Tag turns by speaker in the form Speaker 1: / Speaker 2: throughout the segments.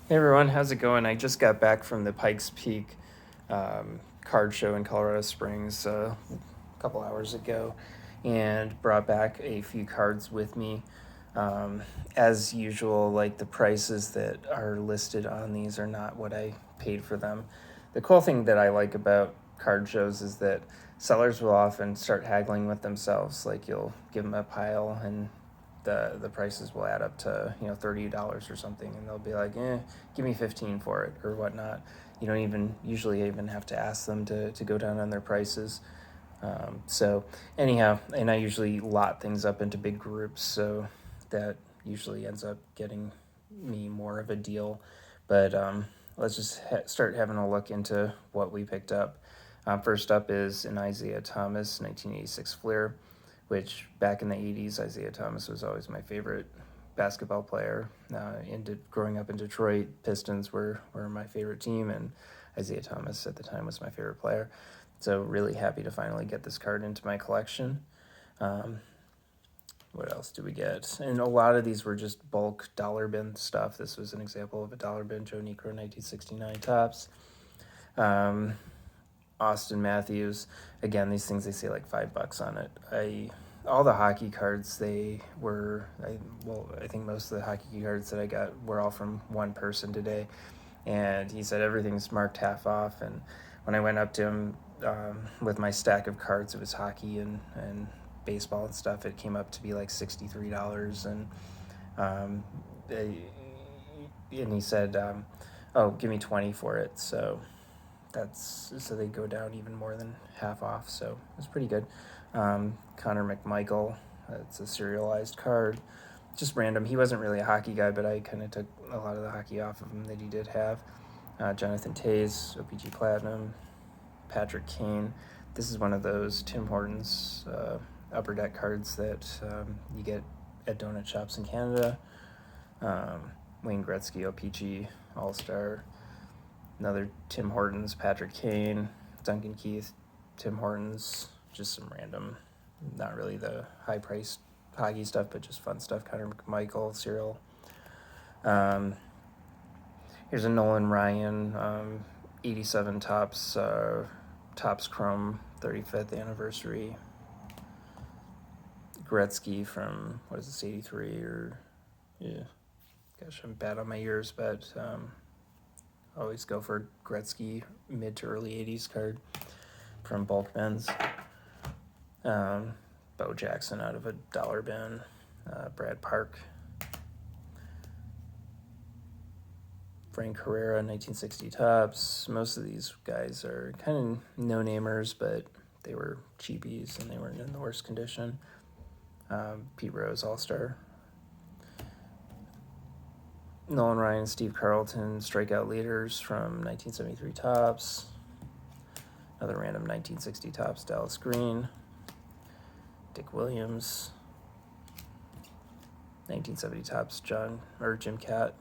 Speaker 1: Hey everyone, how's it going? I just got back from the Pikes Peak card show in Colorado Springs a couple hours ago and brought back a few cards with me. Um, as usual, like the prices that are listed on these are not what I paid for them. The cool thing that I like about card shows is that sellers will often start haggling with themselves. Like you'll give them a pile and the prices will add up to $30 or something, and they'll be like, give me 15 for it or whatnot. You don't even usually even have to ask them to go down on their prices. So anyhow, and I usually lot things up into big groups, so that usually ends up getting me more of a deal. But let's just start having a look into what we picked up. First up is an Isaiah Thomas 1986 Fleer, which back in the 80s, Isaiah Thomas was always my favorite basketball player. Growing up in Detroit, Pistons were my favorite team, and Isaiah Thomas at the time was my favorite player. So really happy to finally get this card into my collection. Um, what else do we get? And a lot of these were just bulk dollar bin stuff. This was an example of a dollar bin Joe Niekro 1969 tops. Um, Austin Matthews. Again, these things they say like $5 on it. All the hockey cards I think most of the hockey cards that I got were all from one person today, and he said everything's marked half off. And when I went up to him with my stack of cards, it was hockey and baseball and stuff. It came up to be like $63, um, and he said, "Oh, give me 20 for it." So they go down even more than half off. So it's pretty good. Connor McMichael, it's a serialized card. Just random. He wasn't really a hockey guy, but I kind of took a lot of the hockey off of him that he did have. Jonathan Toews, OPG Platinum. Patrick Kane. This is one of those Tim Hortons upper deck cards that you get at donut shops in Canada. Wayne Gretzky, OPG All-Star. Another Tim Hortons, Patrick Kane, Duncan Keith, Tim Hortons, just some random, not really the high-priced hockey stuff, but just fun stuff. Connor McMichael, Cyril. Here's a Nolan Ryan, 87 Tops, Tops Chrome, 35th anniversary. Gretzky from, what is this, 83 or, yeah. Gosh, I'm bad on my years, but always go for Gretzky mid to early 80s card from bulk bins. Bo Jackson out of a dollar bin. Brad Park. Frank Herrera, 1960 Tops. Most of these guys are kind of no-namers, but they were cheapies and they weren't in the worst condition. Pete Rose, All-Star. Nolan Ryan, Steve Carlton, strikeout leaders from 1973 Tops. Another random 1960 Tops, Dallas Green. Dick Williams. 1970 Tops, Jim Catt,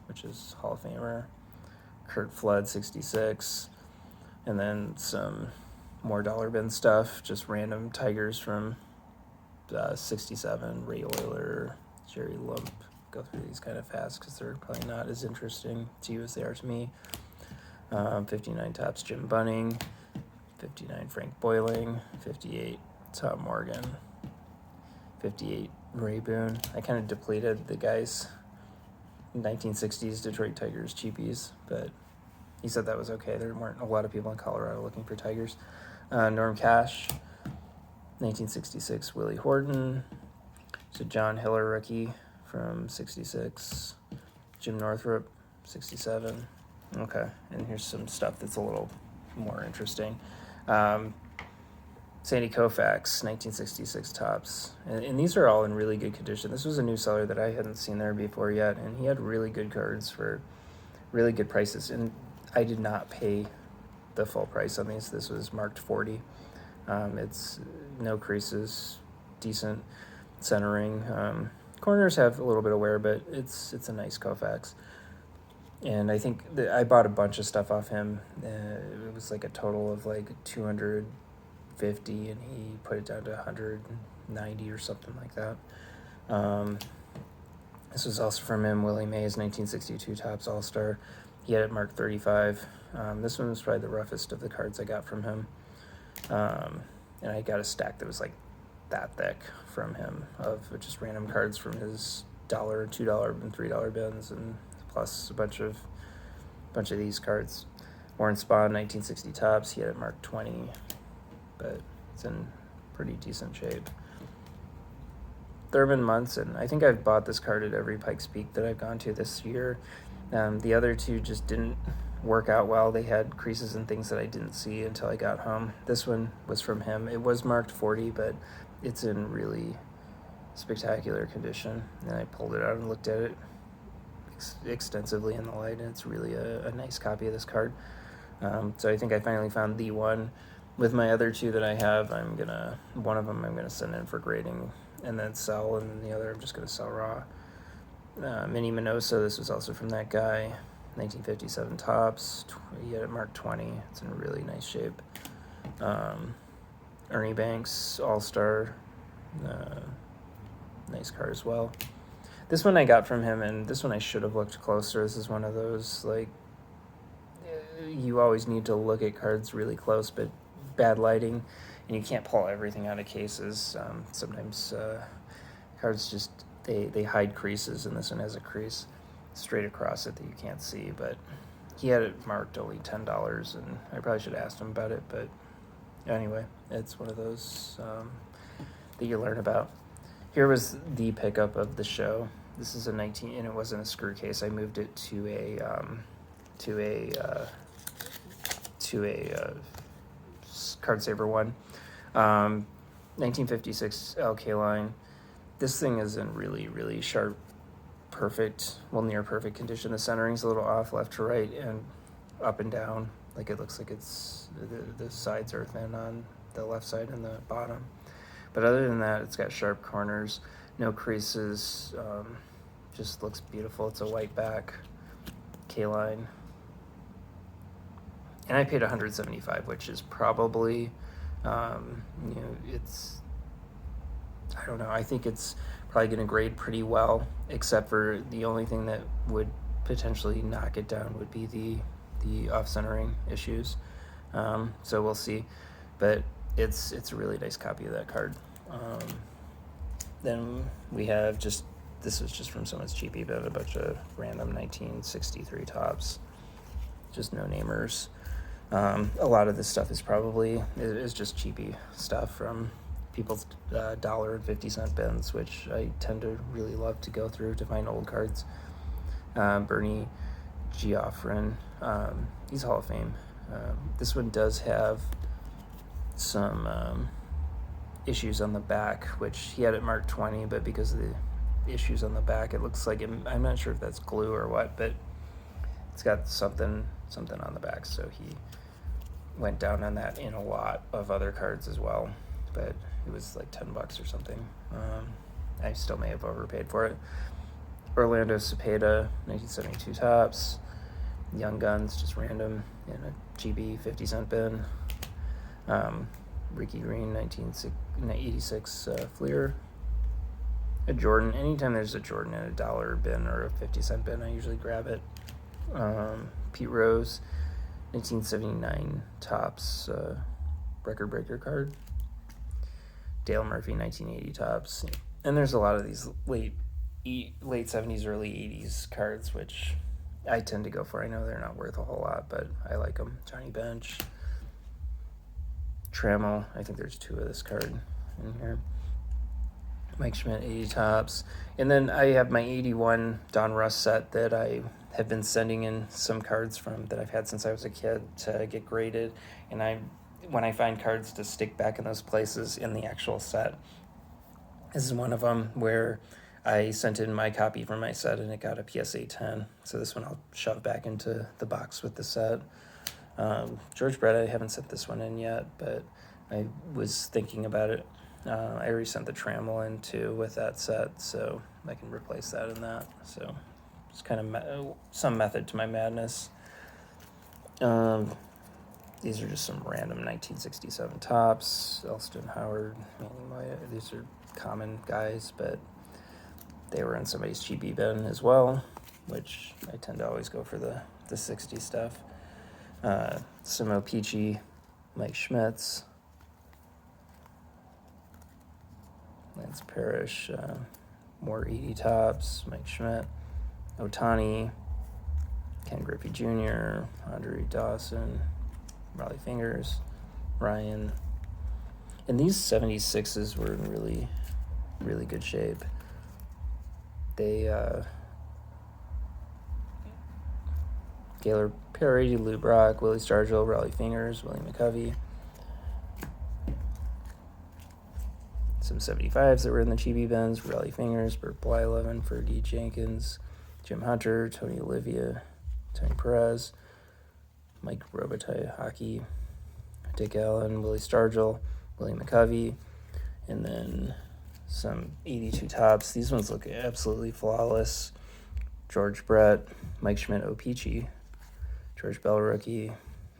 Speaker 1: which is Hall of Famer. Kurt Flood, 66. And then some more dollar bin stuff, just random Tigers from 67, Ray Oyler, Jerry Lump. Go through these kind of fast because they're probably not as interesting to you as they are to me. 59 Tops, Jim Bunning. 59 Frank Boiling. 58 Tom Morgan. 58 Ray Boone. I kind of depleted the guys' 1960s Detroit Tigers cheapies, but he said that was okay. There weren't a lot of people in Colorado looking for Tigers. Norm Cash. 1966 Willie Horton. So John Hiller rookie from 66. Jim Northrup, 67. Okay, and here's some stuff that's a little more interesting. Sandy Koufax, 1966 Tops. And these are all in really good condition. This was a new seller that I hadn't seen there before yet, and he had really good cards for really good prices. And I did not pay the full price on these. This was marked 40. It's no creases, decent centering. Corners have a little bit of wear, but it's a nice Koufax. And I think I bought a bunch of stuff off him. It was like a total of like 250, and he put it down to 190 or something like that. This was also from him, Willie Mays, 1962 Topps All-Star. He had it marked 35. This one was probably the roughest of the cards I got from him. And I got a stack that was like that thick from him of just random cards from his $1, $2, and $3 bins, and plus a bunch of these cards. Warren Spahn, 1960 Topps. He had it marked 20, but it's in pretty decent shape. Thurman Munson. I think I've bought this card at every Pikes Peak that I've gone to this year. The other two just didn't work out well. They had creases and things that I didn't see until I got home. This one was from him. It was marked 40, but it's in really spectacular condition. And I pulled it out and looked at it extensively in the light, and it's really a nice copy of this card. So I think I finally found the one. With my other two that I have, one of them I'm gonna send in for grading and then sell, and then the other I'm just gonna sell raw. Mini Minoso, this was also from that guy, 1957 Topps. He had it marked 20. It's in really nice shape. Ernie Banks, All-Star, nice card as well. This one I got from him, and this one I should have looked closer. This is one of those, like, you always need to look at cards really close, but bad lighting, and you can't pull everything out of cases. Sometimes cards just, they hide creases, and this one has a crease straight across it that you can't see, but he had it marked only $10, and I probably should have asked him about it, but anyway, it's one of those that you learn about. Here was the pickup of the show. This is a 19, and it wasn't a screw case. I moved it to a card saver one. 1956 LK line. This thing is in really, really sharp, perfect, well, near perfect condition. The centering's a little off left to right and up and down. Like, it looks like it's, the sides are thin on the left side and the bottom. But other than that, it's got sharp corners, no creases, just looks beautiful. It's a white back, K-line. And I paid $175, which is probably, it's, I don't know, I think it's probably going to grade pretty well, except for the only thing that would potentially knock it down would be the off-centering issues. So we'll see, but it's a really nice copy of that card. Then we have this was just from someone's cheapie, but a bunch of random 1963 Topps, just no-namers. A lot of this stuff is just cheapie stuff from people's $1.50 bins, which I tend to really love to go through to find old cards. Bernie Geoffrin, he's Hall of Fame. This one does have some issues on the back, which he had it marked 20, but because of the issues on the back, it looks like I'm not sure if that's glue or what, but it's got something on the back, so he went down on that in a lot of other cards as well, but it was like $10 or something. I still may have overpaid for it. Orlando Cepeda, 1972 Topps. Young Guns, just random in a GB 50-cent bin. Ricky Green, 1986 Fleer. A Jordan. Anytime there's a Jordan in a $1 bin or a 50-cent bin, I usually grab it. Pete Rose, 1979 Topps record breaker card. Dale Murphy, 1980 Topps. And there's a lot of these late 70s, early 80s cards, which I tend to go for. I know they're not worth a whole lot, but I like them. Johnny Bench. Trammell. I think there's two of this card in here. Mike Schmidt, 80 Topps. And then I have my 81 Don Russ set that I have been sending in some cards from that I've had since I was a kid to get graded. And when I find cards to stick back in those places in the actual set, this is one of them where I sent in my copy from my set and it got a PSA 10. So this one I'll shove back into the box with the set. George Brett, I haven't sent this one in yet, but I was thinking about it. I already sent the Trammell in too with that set, so I can replace that in that. So it's kind of some method to my madness. These are just some random 1967 Topps. Elston Howard, Manny Maya. These are common guys, but They were in somebody's cheapy bin as which I tend to always go for the 60 stuff. Some O-Pee-Chee, Mike Schmidt's, Lance Parrish, more 80 tops, Mike Schmidt, Otani, Ken Griffey Jr., Andre Dawson, Raleigh Fingers, Ryan. And these 76s were in really, really good shape. They, Gaylor Perry, Lou Brock, Willie Stargell, Raleigh Fingers, Willie McCovey. Some 75s that were in the cheapy bins, Raleigh Fingers, Burt Blyleven, Fergie Jenkins, Jim Hunter, Tony Olivia, Tony Perez, Mike Robitaille Hockey, Dick Allen, Willie Stargell, Willie McCovey, and then some 82 tops. These ones look absolutely flawless. George Brett, Mike Schmidt O-Pee-Chee, George Bell rookie,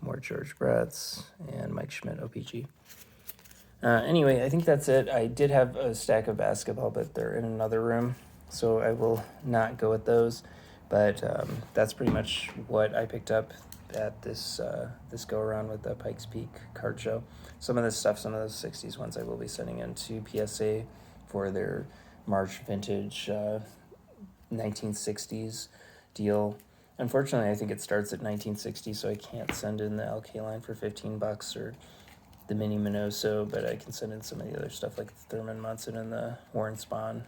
Speaker 1: more George Bretts, and Mike Schmidt O-Pee-Chee. Anyway, I think that's it. I did have a stack of basketball, but they're in another room, so I will not go with those. But that's pretty much what I picked up at this go around with the Pikes Peak card show. Some of this stuff, some of those 60s ones, I will be sending into PSA for their March vintage 1960s deal. Unfortunately, I think it starts at 1960, so I can't send in the LK line for $15 or the Mini Minoso, but I can send in some of the other stuff like the Thurman Munson and the Warren Spahn,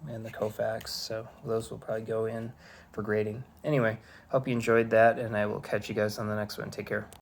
Speaker 1: and the Koufax, so those will probably go in for grading. Anyway, hope you enjoyed that, and I will catch you guys on the next one. Take care.